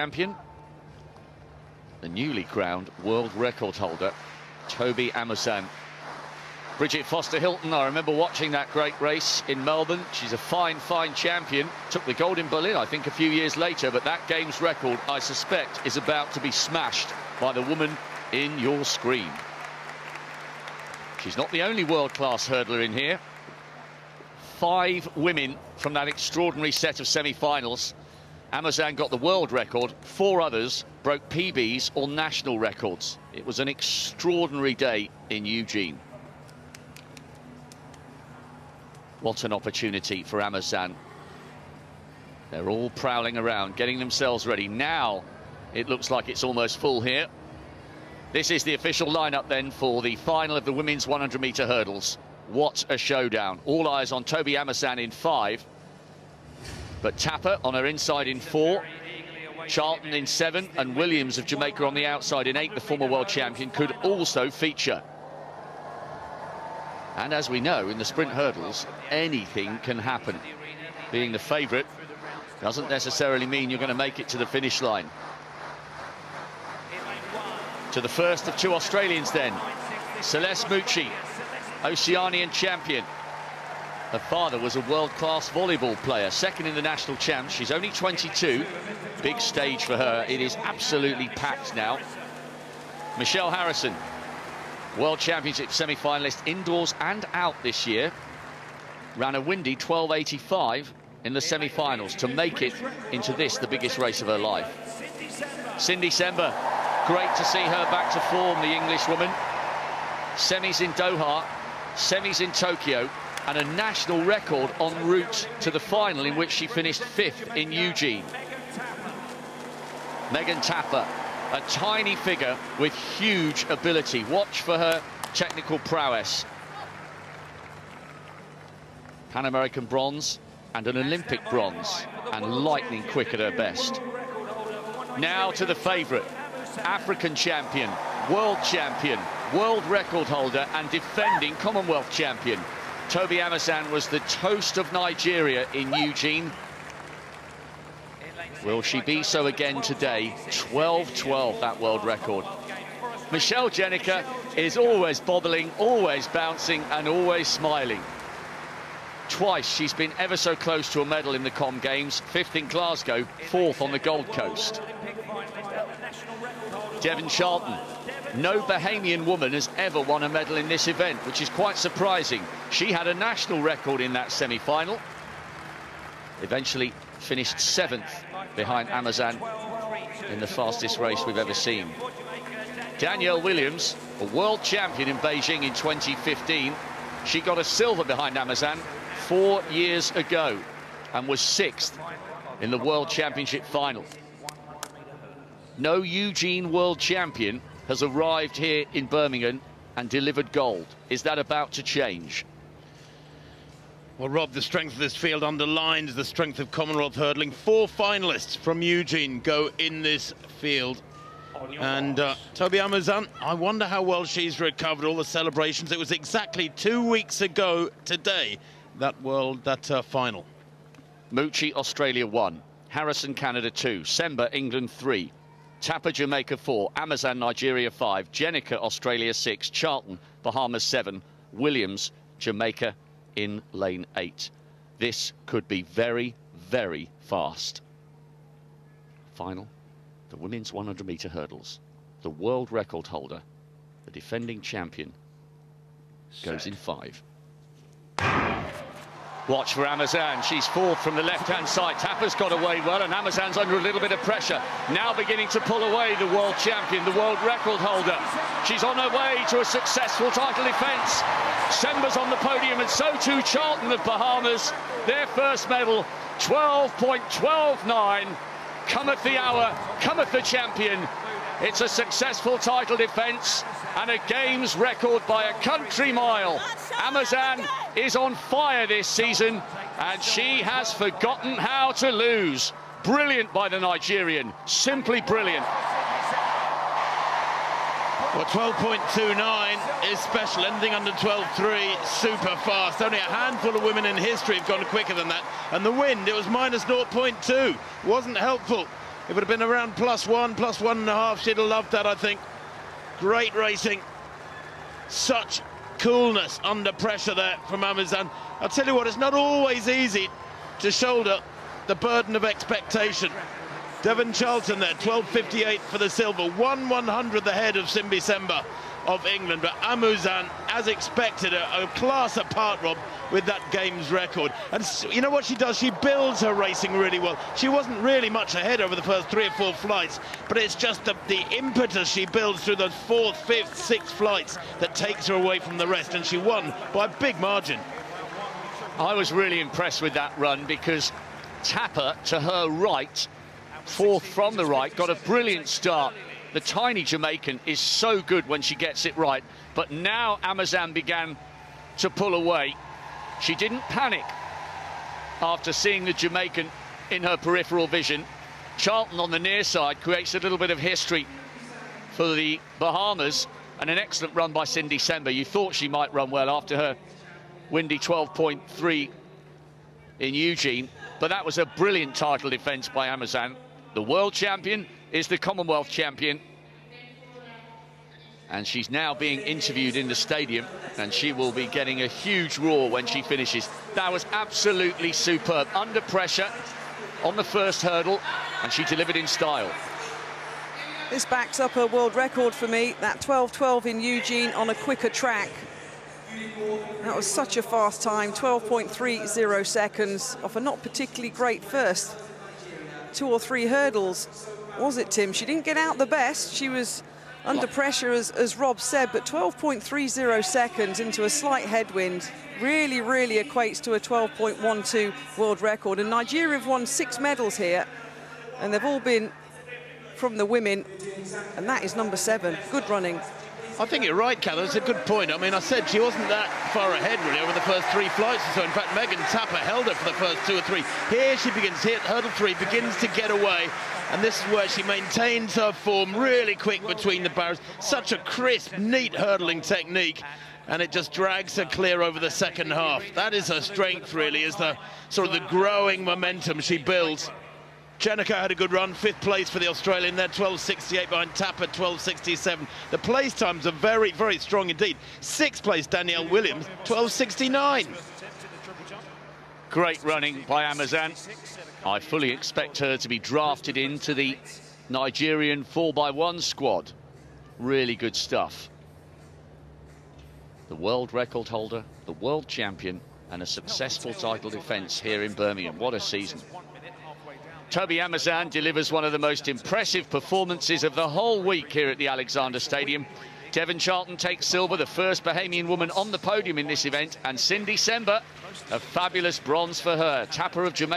Champion, the newly crowned world record holder, Tobi Amusan. Bridget Foster-Hilton, I remember watching that great race in Melbourne. She's a fine champion. Took the gold in Berlin, I think, a few years later, but that game's record, I suspect, is about to be smashed by the woman in your screen. She's not the only world-class hurdler in here. 5 women from that extraordinary set of semi-finals. Amusan got the world record. 4 others broke PBs or national records. It was an extraordinary day in Eugene. What an opportunity for Amusan. They're all prowling around, getting themselves ready. Now it looks like it's almost full here. This is the official lineup then for the final of the women's 100-meter hurdles. What a showdown. All eyes on Tobi Amusan in 5. But Tapper on her inside in 4. Charlton in 7. And Williams of Jamaica on the outside in 8. The former world champion could also feature. And as we know, in the sprint hurdles, anything can happen. Being the favourite doesn't necessarily mean you're going to make it to the finish line. To the first of 2 Australians then. Celeste Mucci, Oceanian champion. Her father was a world-class volleyball player, second in the national champs. She's only 22. Big stage for her. It is absolutely packed now. Michelle Harrison, World Championship semi-finalist indoors and out this year. Ran a windy 12.85 in the semi-finals to make it into this, the biggest race of her life. Cindy Sember, great to see her back to form, the Englishwoman. Semis in Doha, semis in Tokyo, and a national record en route to the final, in which she finished 5th in Eugene. Megan Tapper, a tiny figure with huge ability. Watch for her technical prowess. Pan American bronze and an Olympic bronze, and lightning quick at her best. Now to the favourite, African champion, world record holder and defending Commonwealth champion. Tobi Amusan was the toast of Nigeria in Eugene. Will she be so again today? 12.12, that world record. Michelle Jenniker is always bobbling, always bouncing and always smiling. Twice she's been ever so close to a medal in the Com Games. 5th in Glasgow, 4th on the Gold Coast. Devon Charlton. No Bahamian woman has ever won a medal in this event, which is quite surprising. She had a national record in that semi-final. Eventually finished 7th behind Amusan in the fastest race we've ever seen. Danielle Williams, a world champion in Beijing in 2015. She got a silver behind Amusan 4 years ago and was 6th in the World Championship final. No Eugene world champion has arrived here in Birmingham and delivered gold. Is that about to change? Well, Rob, the strength of this field underlines the strength of Commonwealth hurdling. 4 finalists from Eugene go in this field. And Tobi Amusan, I wonder how well she's recovered all the celebrations. It was exactly 2 weeks ago today, that final. Mucci, Australia 1. Harrison, Canada 2. Sember, England 3. Tapper, Jamaica 4. Amusan, Nigeria 5. Jenniker, Australia 6. Charlton, Bahamas 7. Williams, Jamaica in lane 8. This could be very fast. Final, the women's 100-meter hurdles. The world record holder, the defending champion, goes in 5. Watch for Amusan. She's 4th from the left-hand side. Tapper's got away well, and Amusan's under a little bit of pressure. Now beginning to pull away the world champion, the world record holder. She's on her way to a successful title defence. Sember's on the podium, and so too Charlton of Bahamas. Their first medal, 12.129. Cometh the hour, cometh the champion. It's a successful title defence and a games record by a country mile. Amusan is on fire this season, and she has forgotten how to lose. Brilliant by the Nigerian, simply brilliant. Well, 12.29 is special. Anything under 12.3, super fast. Only a handful of women in history have gone quicker than that. And the wind, it was minus 0.2. Wasn't helpful. It would have been around +1, +1.5. She'd have loved that, I think. Great racing. Such coolness under pressure there from Amusan. I'll tell you what, it's not always easy to shoulder the burden of expectation. Devon Charlton there, 12.58 for the silver, 1/100th ahead of Simbi Semba of England, but Amusan, as expected, a class apart, Rob, with that game's record. And you know what she does? She builds her racing really well. She wasn't really much ahead over the first 3 or 4 flights, but it's just the impetus she builds through those 4th, 5th, 6th flights that takes her away from the rest, and she won by a big margin. I was really impressed with that run because Tapper, to her right, 4th from the right, got a brilliant start. The tiny Jamaican is so good when she gets it right, but now Amusan began to pull away. She didn't panic after seeing the Jamaican in her peripheral vision. Charlton on the near side creates a little bit of history for the Bahamas, and an excellent run by Cindy Semba. You thought she might run well after her windy 12.3 in Eugene, but that was a brilliant title defence by Amusan. The world champion is the Commonwealth champion, and she's now being interviewed in the stadium, and she will be getting a huge roar when she finishes. That was absolutely superb, under pressure on the first hurdle, and she delivered in style. This backs up a world record for me, that 12.12 in Eugene on a quicker track. That was such a fast time, 12.30 seconds off a not particularly great first 2 or 3 hurdles. Was it, Tim? She didn't get out the best. She was under pressure, as Rob said, but 12.30 seconds into a slight headwind really equates to a 12.12 world record. And Nigeria have won 6 medals here, and they've all been from the women, and that is number 7. Good running. I think you're right, Cal. That's a good point. I mean, I said she wasn't that far ahead, really, over the first 3 flights or so. In fact, Megan Tapper held her for the first 2 or 3. Here she begins, hit hurdle 3, begins to get away. And this is where she maintains her form really quick between the barriers. Such a crisp, neat hurdling technique. And it just drags her clear over the second half. That is her strength, really, is the sort of the growing momentum she builds. Jenica had a good run, 5th place for the Australian there, 12.68 behind Tapper, 12.67. The place times are very strong indeed. 6th place, Danielle Williams, 12.69. Great running by Amusan. I fully expect her to be drafted into the Nigerian 4x1 squad. Really good stuff. The world record holder, the world champion, and a successful title defence here in Birmingham. What a season. Tobi Amusan delivers one of the most impressive performances of the whole week here at the Alexander Stadium. Devon Charlton takes silver, the first Bahamian woman on the podium in this event, and Cindy Semba, a fabulous bronze for her. Tapper of Jamaica